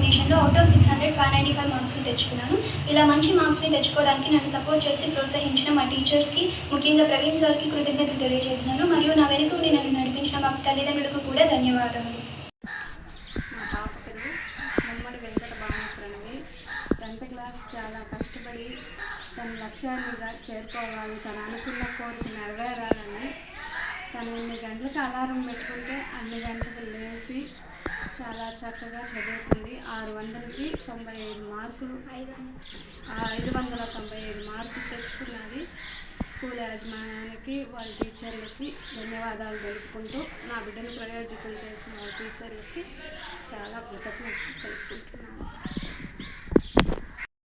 ఎగ్జామినేషన్లో out of 600 595 మార్క్స్ని తెచ్చుకున్నాను. ఇలా మంచి మార్క్స్ని తెచ్చుకోవడానికి నన్ను సపోర్ట్ చేసి ప్రోత్సహించిన మా టీచర్స్కి, ముఖ్యంగా ప్రవీణ్ సార్కి కృతజ్ఞతలు తెలియజేస్తున్నాను. మరియు నా వెనుక ఉండి నన్ను నడిపించిన మా తల్లిదండ్రులకు కూడా ధన్యవాదములు. మా పాప పేరు ముమ్మడి వెంకట భానుప్రణవి. 10th క్లాస్ చాలా కష్టపడి తన లక్ష్యాన్ని చేరుకోవాలి, తను అనుకున్న కోరిక నెరవేరాలని తను ఎన్ని గంటలకు అలారం పెట్టుకుంటే అన్ని గంటలకు లేచి చాలా చక్కగా చదువుకుంది. 600కి 95 మార్కులు 595 మార్కులు తెచ్చుకున్నది. స్కూల్ యాజమాన్యానికి, వాళ్ళ టీచర్లకి ధన్యవాదాలు తెలుపుకుంటూ, నా బిడ్డను ప్రయోజకులు చేసిన వాళ్ళ టీచర్లకి చాలా కృతజ్ఞతలు తెలుపుకుంటున్నాను.